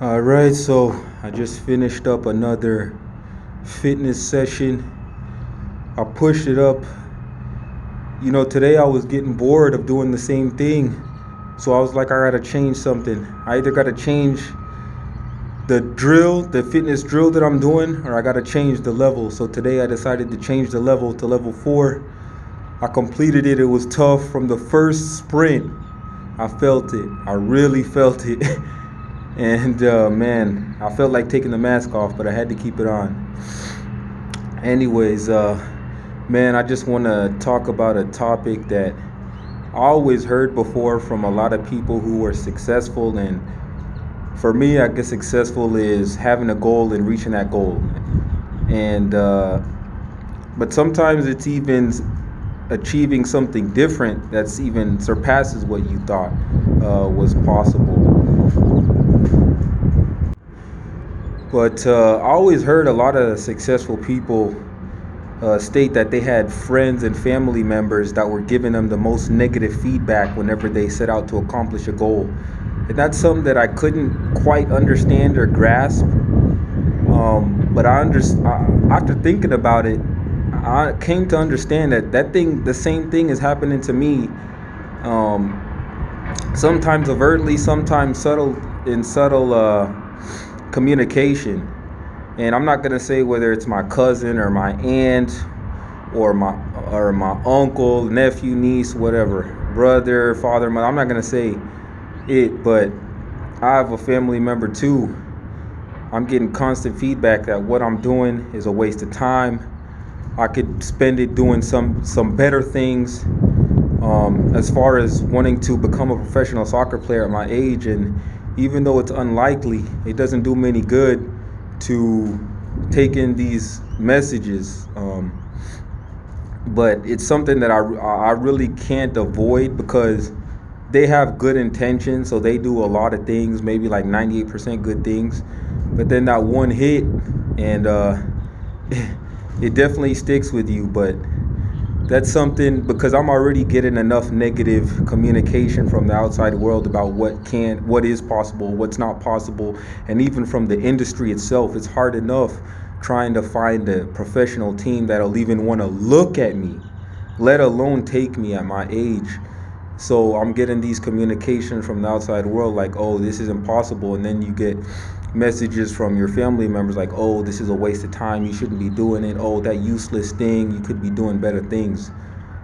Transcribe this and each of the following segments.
All right, so I just finished up another fitness session. I pushed it up. Today I was getting bored of doing the same thing. So I was like, I gotta change something. I either gotta change the drill, the fitness drill that I'm doing, or I gotta change the level. So today I decided to change the level to level 4. I completed it. It was tough from the first sprint. I felt it. I really felt it. And man, I felt like taking the mask off, but I had to keep it on. Anyways, man, I just want to talk about a topic that I always heard before from a lot of people who were successful. And for me, I guess successful is having a goal and reaching that goal. And but sometimes it's even achieving something different that's even surpasses what you thought was possible. But I always heard a lot of successful people state that they had friends and family members that were giving them the most negative feedback whenever they set out to accomplish a goal. And that's something that I couldn't quite understand or grasp. But after thinking about it, I came to understand the same thing is happening to me. Um, Sometimes overtly, sometimes subtle communication. And I'm not gonna say whether it's my cousin or my aunt or my uncle, nephew, niece, whatever, brother, father, mother. I'm not gonna say it, but I have a family member too. I'm getting constant feedback that what I'm doing is a waste of time. I could spend it doing some better things. As far as wanting to become a professional soccer player at my age, and even though it's unlikely, it doesn't do me any good to take in these messages. But it's something that I really can't avoid because they have good intentions, so they do a lot of things, maybe like 98% good things, but then that one hit, and it definitely sticks with you. But that's something because I'm already getting enough negative communication from the outside world about what is possible, what's not possible, and even from the industry itself. It's hard enough trying to find a professional team that'll even want to look at me, let alone take me at my age. So I'm getting these communications from the outside world like, oh, this is impossible. And then you get messages from your family members like, oh, this is a waste of time. You shouldn't be doing it. Oh, that useless thing. You could be doing better things.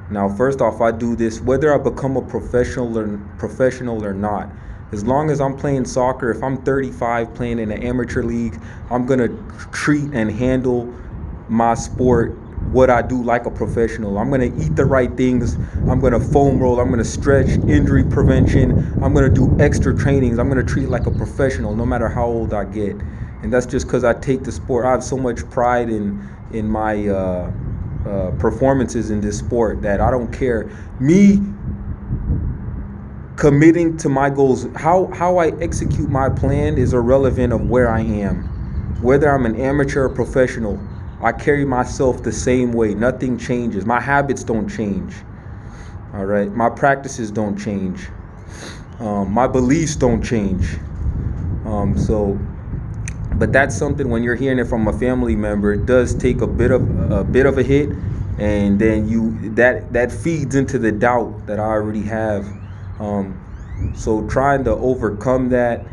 Now, first off, I do this whether I become a professional or not. As long as I'm playing soccer, if I'm 35 playing in an amateur league, I'm going to treat and handle my sport what I do like a professional. I'm going to eat the right things. I'm going to foam roll. I'm going to stretch, injury prevention. I'm going to do extra trainings. I'm going to treat it like a professional no matter how old I get. And that's just because I take the sport. I have so much pride in my performances in this sport that I don't care. Me committing to my goals, how I execute my plan is irrelevant of where I am. Whether I'm an amateur or professional, I carry myself the same way. Nothing changes. My habits don't change. All right. My practices don't change. My beliefs don't change. So, but that's something when you're hearing it from a family member, it does take a bit of a hit, and then that feeds into the doubt that I already have. So trying to overcome that.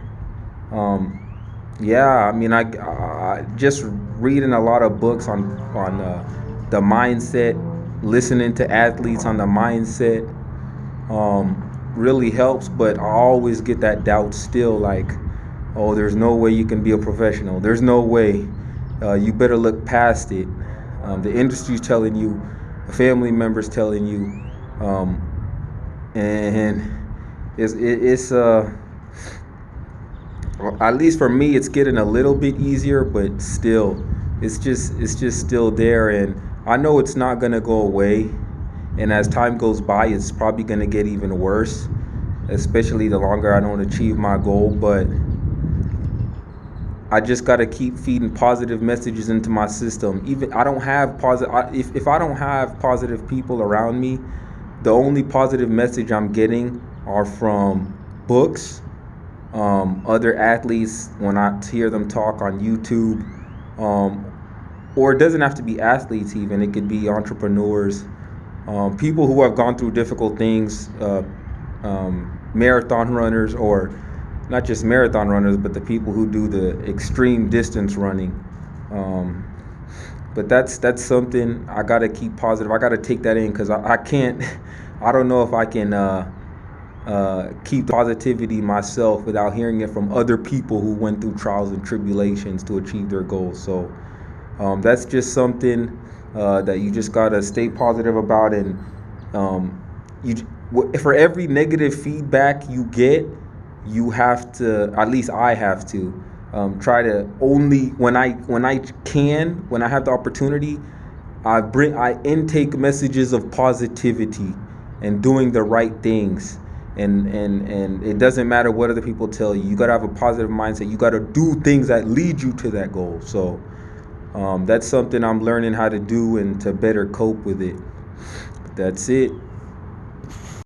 Yeah, I mean, I just reading a lot of books on the mindset, listening to athletes on the mindset, really helps. But I always get that doubt still, like, oh, there's no way you can be a professional. There's no way. You better look past it. The industry's telling you, family members telling you, and it's at least for me, it's getting a little bit easier, but still, it's just still there, and I know it's not gonna go away. And as time goes by, it's probably gonna get even worse, especially the longer I don't achieve my goal. But I just gotta keep feeding positive messages into my system. Even I don't have positive. If I don't have positive people around me, the only positive message I'm getting are from books, other athletes when I hear them talk on YouTube, um, or it doesn't have to be athletes even. It could be entrepreneurs, people who have gone through difficult things, marathon runners, or not just marathon runners, but the people who do the extreme distance running. Um, but that's something I gotta keep positive. I gotta take that in because I can't. I don't know if I can keep the positivity myself without hearing it from other people who went through trials and tribulations to achieve their goals. So that's just something that you just gotta stay positive about, and um, you for every negative feedback you get, you have to, at least I have to, try to only when I can, when I have the opportunity, I intake messages of positivity and doing the right things. And it doesn't matter what other people tell you. You gotta have a positive mindset. You gotta do things that lead you to that goal. So that's something I'm learning how to do and to better cope with it. That's it.